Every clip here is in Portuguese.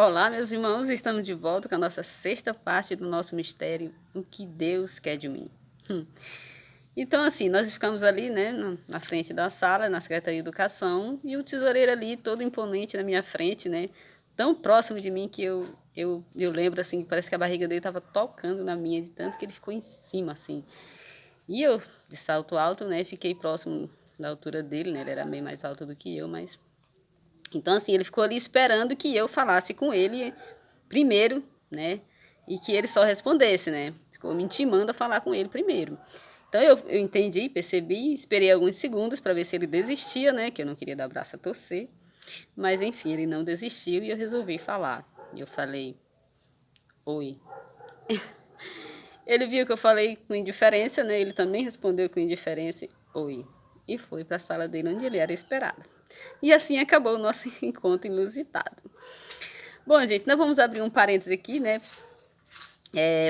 Olá, meus irmãos, estamos de volta com a nossa sexta parte do nosso mistério, O que Deus quer de mim. Então, assim, nós ficamos ali, né, na frente da sala, na Secretaria de Educação, e o tesoureiro ali, todo imponente na minha frente, né, tão próximo de mim que eu lembro, assim, parece que a barriga dele estava tocando na minha, de tanto que ele ficou em cima, assim. E eu, de salto alto, né, fiquei próximo da altura dele, né, ele era bem mais alto do que eu, mas... Então, assim, ele ficou ali esperando que eu falasse com ele primeiro, né? E que ele só respondesse, né? Ficou me intimando a falar com ele primeiro. Então eu entendi, percebi, esperei alguns segundos para ver se ele desistia, né? Que eu não queria dar braço a torcer. Mas enfim, ele não desistiu e eu resolvi falar. Eu falei, oi. Ele viu que eu falei com indiferença, né? Ele também respondeu com indiferença, oi. E foi para a sala dele onde ele era esperado. E assim acabou o nosso encontro inusitado. Bom, gente, nós vamos abrir um parênteses aqui, né?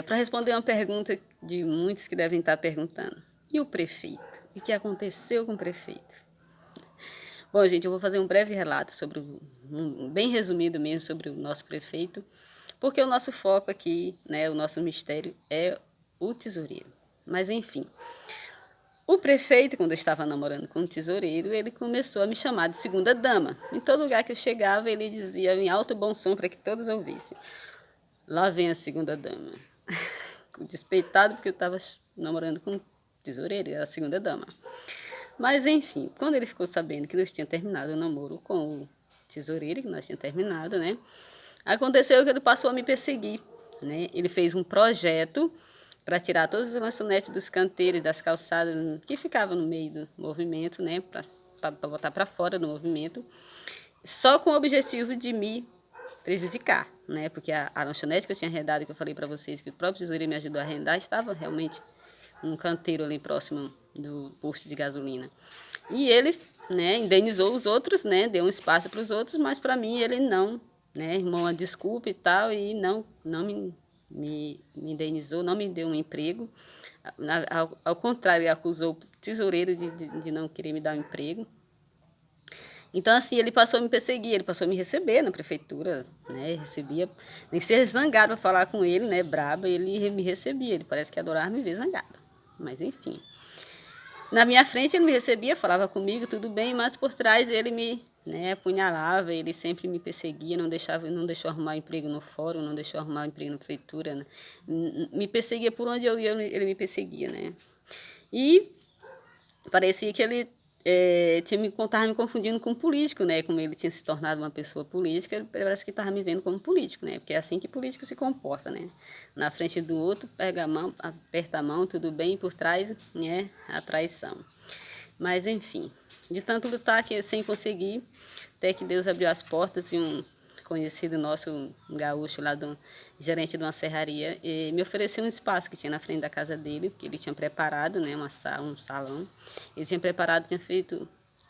Para responder uma pergunta de muitos que devem estar perguntando. E o prefeito? O que aconteceu com o prefeito? Bom, gente, eu vou fazer um breve relato sobre, bem resumido mesmo, sobre o nosso prefeito, porque o nosso foco aqui, né, o nosso mistério é o tesoureiro. Mas, enfim, o prefeito, quando eu estava namorando com o tesoureiro, ele começou a me chamar de segunda dama. Em todo lugar que eu chegava, ele dizia em alto e bom som para que todos ouvissem. Lá vem a segunda dama. Despeitado porque eu estava namorando com o tesoureiro, era a segunda dama. Mas enfim, quando ele ficou sabendo que nós tínhamos terminado o namoro com o tesoureiro, que nós tínhamos terminado, né? Aconteceu que ele passou a me perseguir, né? Ele fez um projeto para tirar todos os lanchonetes dos canteiros, das calçadas que ficavam no meio do movimento, né? Para botar para fora do movimento, só com o objetivo de me prejudicar, né? Porque a lanchonete que eu tinha arrendado, que eu falei para vocês, que o próprio tesoureiro me ajudou a arrendar, estava realmente um canteiro ali próximo do posto de gasolina. E ele, né, indenizou os outros, né? Deu um espaço para os outros, mas para mim ele não, né? Irmão, uma desculpa e tal, e não me indenizou, não me deu um emprego. Ao contrário, ele acusou o tesoureiro de não querer me dar um emprego. Então, assim, ele passou a me perseguir, ele passou a me receber na prefeitura, né? Recebia, nem ser zangado para falar com ele, né? Braba, ele me recebia, ele parece que adorava me ver zangado. Mas, enfim. Na minha frente ele me recebia, falava comigo, tudo bem, mas por trás ele me, né, apunhalava, ele sempre me perseguia, não deixou arrumar emprego no fórum, não deixou arrumar emprego na prefeitura, né? Me perseguia por onde eu ia, ele me perseguia, né? E parecia que ele estava me confundindo com um político, né? Como ele tinha se tornado uma pessoa política, ele parece que estava me vendo como político, né? Porque é assim que político se comporta, né? Na frente do outro, pega a mão, aperta a mão, tudo bem, e por trás, né? A traição. Mas, enfim, de tanto lutar que sem conseguir, até que Deus abriu as portas e um conhecido nosso, um gaúcho lá, gerente de uma serraria, e me ofereceu um espaço que tinha na frente da casa dele, que ele tinha preparado, né, um salão. Ele tinha preparado,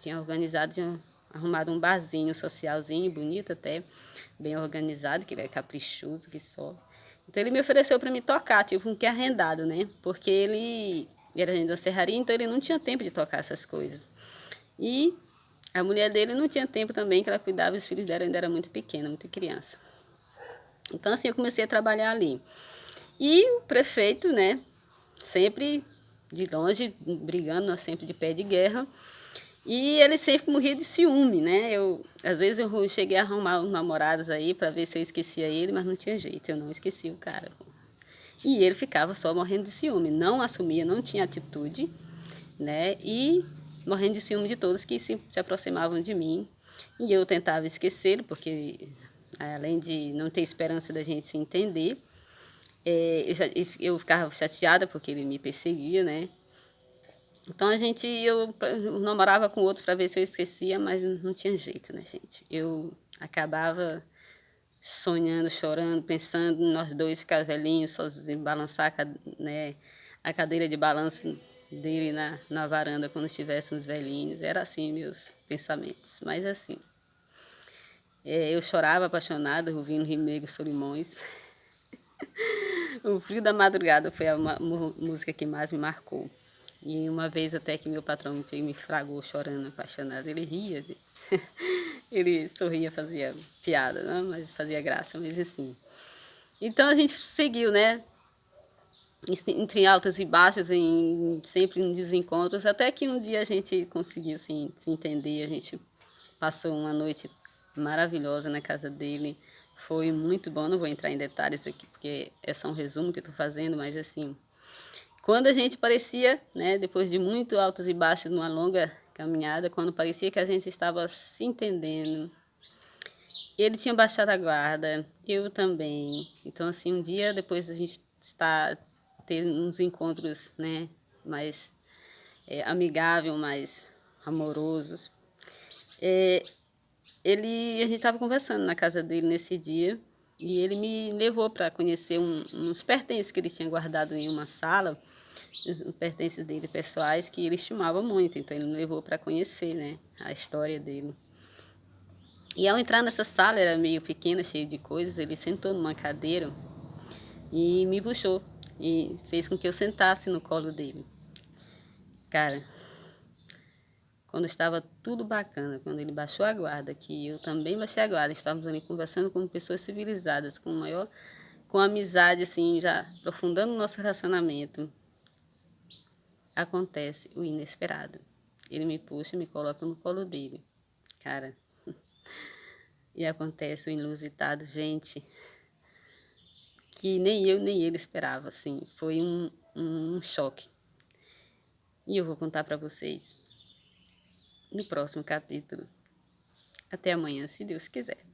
tinha organizado, tinha arrumado um barzinho socialzinho, bonito até, bem organizado, que ele é caprichoso, que só. Então ele me ofereceu para me tocar, tipo, um que é arrendado, né, porque ele era gente da serraria, então ele não tinha tempo de tocar essas coisas. E a mulher dele não tinha tempo também, que ela cuidava, os filhos dela ainda eram muito pequenos, muito criança. Então, assim, eu comecei a trabalhar ali. E o prefeito, né, sempre de longe, brigando, nós sempre de pé de guerra. E ele sempre morria de ciúme, né? Às vezes eu cheguei a arrumar uns namorados aí para ver se eu esquecia ele, mas não tinha jeito, eu não esqueci o cara. E ele ficava só morrendo de ciúme, não assumia, não tinha atitude, né? E morrendo de ciúme de todos que se aproximavam de mim. E eu tentava esquecê-lo, porque além de não ter esperança da gente se entender, eu ficava chateada porque ele me perseguia, né? Então eu namorava com outros para ver se eu esquecia, mas não tinha jeito, né, gente? Eu acabava sonhando, chorando, pensando em nós dois ficar velhinhos, sozinhos, balançar, né, a cadeira de balanço dele na varanda quando estivéssemos velhinhos. Era assim meus pensamentos. Mas assim, eu chorava apaixonada, ouvindo Rimego Solimões. O Frio da Madrugada foi a música que mais me marcou. E uma vez até que meu patrão me fragou chorando, apaixonado, ele ria, ele sorria, fazia piada, né? Mas fazia graça, mas assim. Então a gente seguiu, né? Entre altas e baixas, sempre em desencontros, até que um dia a gente conseguiu se entender, a gente passou uma noite maravilhosa na casa dele, foi muito bom, não vou entrar em detalhes aqui, porque é só um resumo que eu estou fazendo, mas assim, quando a gente parecia, né, depois de muito altos e baixos numa longa caminhada, quando parecia que a gente estava se entendendo, ele tinha baixado a guarda, eu também. Então, assim, um dia depois a gente ter uns encontros, né, mais amigável, mais amorosos. A gente estava conversando na casa dele nesse dia e ele me levou para conhecer uns pertences que ele tinha guardado em uma sala, os pertences dele pessoais que ele estimava muito. Então ele me levou para conhecer, né, a história dele. E ao entrar nessa sala, era meio pequena, cheia de coisas, ele sentou numa cadeira e me puxou e fez com que eu sentasse no colo dele. Cara, quando estava tudo bacana, quando ele baixou a guarda, que eu também baixei a guarda, estávamos ali conversando como pessoas civilizadas, com amizade, assim, já aprofundando o nosso relacionamento, acontece o inesperado. Ele me puxa, me coloca no colo dele, cara, e acontece o inusitado, gente, que nem eu nem ele esperava, assim, foi um choque. E eu vou contar para vocês no próximo capítulo. Até amanhã, se Deus quiser.